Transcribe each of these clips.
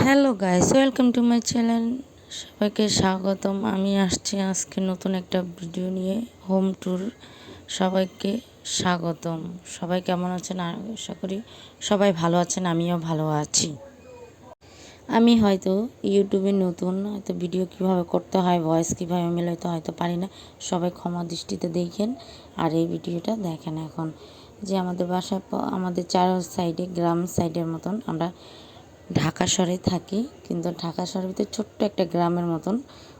Hello guys, welcome to my channel. সবাইকে স্বাগতম। আমি আসছি আজকে নতুন একটা ভিডিও নিয়ে, হোম ট্যুর। সবাইকে স্বাগতম। সবাই কেমন আছেন? আশা করি সবাই ভালো আছেন, আমিও ভালো আছি। আমি হয়তো ইউটিউবে নতুন, হয়তো ভিডিও কিভাবে করতে হয়, ভয়েস কীভাবে মেলাতে হয়তো পারি না। সবাই ক্ষমা দৃষ্টিতে দেখেন আর এই ভিডিওটা দেখেন। এখন যে আমাদের বাসায়, আমাদের চার সাইডে গ্রাম সাইডের মতন, আমরা ঢাকা শহরে থাকি, কিন্তু ঢাকা শহরের ভিতরে ছোট্ট একটা গ্রামের মতন,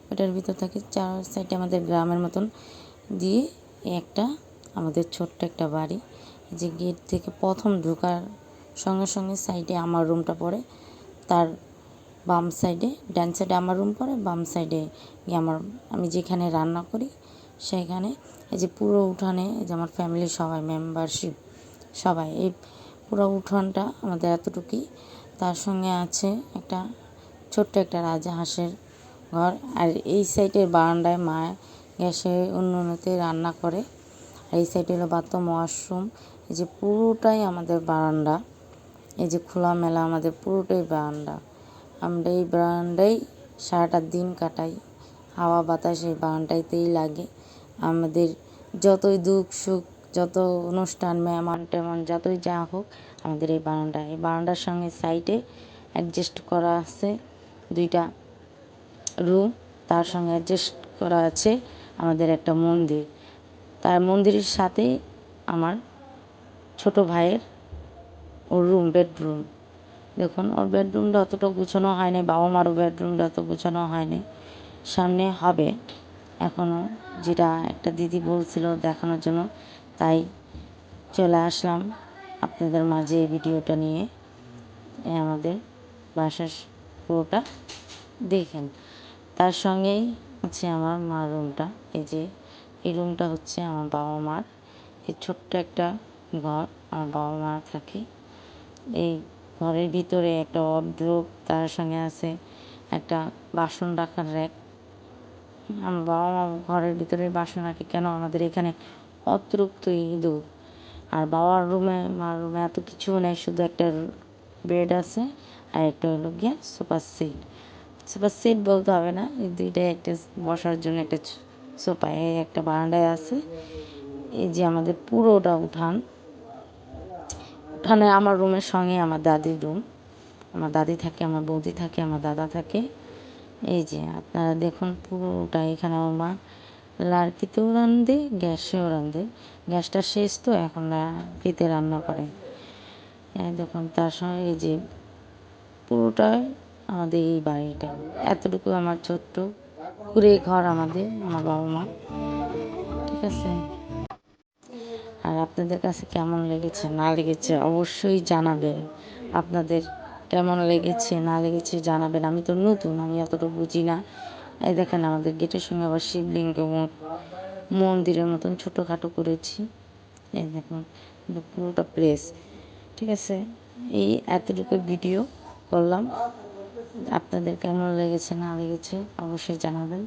ওটার ভিতর থাকি। চার সাইডে আমাদের গ্রামের মতন দিয়ে একটা আমাদের ছোট্ট একটা বাড়ি। যে গেট থেকে প্রথম ঢোকার সঙ্গে সঙ্গে সাইডে আমার রুমটা পড়ে, তার বাম সাইডে, ডান সাইডে আমার রুম পড়ে, বাম সাইডে আমি যেখানে রান্না করি সেইখানে। এই যে পুরো উঠানে, এই যে আমার ফ্যামিলির সবাই মেম্বারশিপ সবাই, এই পুরো উঠানটা আমাদের এতটুকুই। তার সঙ্গে আছে একটা ছোট্ট একটা রাজহাঁসের ঘর। আর এই সাইডের বারান্দায় মা গ্যাসে উনুনেতে রান্না করে। আর এই সাইডে হলো বাথরুম, ওয়াশরুম। এই যে পুরোটাই আমাদের বারান্দা, এই যে খোলামেলা আমাদের পুরোটাই বারান্দা। আমরা এই বারান্দায় সারাটা দিন কাটাই, হাওয়া বাতাস এই বারান্দাতেই লাগে। আমাদের যতই দুঃখ সুখ, যত অনুষ্ঠান, মেহমান টেমন যতই যা হোক, আমাদের এই বারান্দার সঙ্গে সাইডে অ্যাডজাস্ট করা আছে দুইটা রুম। তার সঙ্গে অ্যাডজাস্ট করা আছে আমাদের একটা মন্দির। তার মন্দিরের সাথেই আমার ছোট ভাইয়ের ওর রুম, বেডরুম। দেখুন, ওর বেডরুমটা অতটা গুছানো হয়নি, বাবা মারও বেডরুমটা অত গুছানো হয়নি, সামনে হবে এখনও। যেটা একটা দিদি বলছিল দেখানোর জন্য, তাই চলে আসলাম আপনাদের মাঝে এই ভিডিওটা নিয়ে। আমাদের বাসার পুরোটা দেখেন। তার সঙ্গেই হচ্ছে আমার মার রুমটা। এই যে এই রুমটা হচ্ছে আমার বাবা মার। এই ছোট্ট একটা ঘর, আমার বাবা মা থাকে। এই ঘরের ভিতরে একটা ওয়ার্ডরোব, তার সঙ্গে আছে একটা বাসন রাখার র্যাক। আমার বাবা মা ঘরের ভিতরে বাসন রাখে কেন, আমাদের এখানে অতিরিক্ত ইঁদুর। আর বাবার রুমে, মার রুমে এত কিছু নেই, শুধু একটা বেড আছে আর একটা হলো গিয়ে সোফা সেট। সোফা সেট বলতে হবে না, এই দুইটাই একটা বসার জন্য একটা সোফা। এই একটা বারান্দায় আছে। এই যে আমাদের পুরোটা উঠান। উঠানে আমার রুমের সঙ্গে আমার দাদির রুম। আমার দাদি থাকে, আমার বৌদি থাকে, আমার দাদা থাকে। এই যে আপনারা দেখুন পুরোটা। এখানে আমার মা লাড়কিতেও রান্ধে, গ্যাসেও রান্ধে। গ্যাসটা শেষ তো, এখন লাড়কিতে রান্না করে। দেখুন, তার সঙ্গে এই যে পুরোটাই আমাদের এই বাড়িটা। এতটুকু আমার ছোট্ট কুড়ে ঘর আমাদের, আমার বাবা মা। ঠিক আছে। আর আপনাদের কাছে কেমন লেগেছে না লেগেছে অবশ্যই জানাবেন। আপনাদের কেমন লেগেছে না লেগেছে জানাবেন। আমি তো নতুন, আমি অতটা বুঝি না। এই দেখেন, আমাদের গেটের সঙ্গে আবার শিবলিঙ্গ মন্দিরের মতন ছোটোখাটো করেছি। এই দেখুন, পুরোটা প্লেস। ঠিক আছে। এই এতটুকু ভিডিও করলাম। আপনাদের কেমন লেগেছে না লেগেছে অবশ্যই জানাবেন।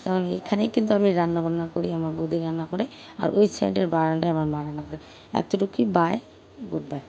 কারণ এখানেই কিন্তু আমি রান্নাবান্না করি, আমার বৌদি রান্না করে। আর ওই সাইডের বারান্দায় আমার মা রান্না করে। এতটুকুই। Bye, good by.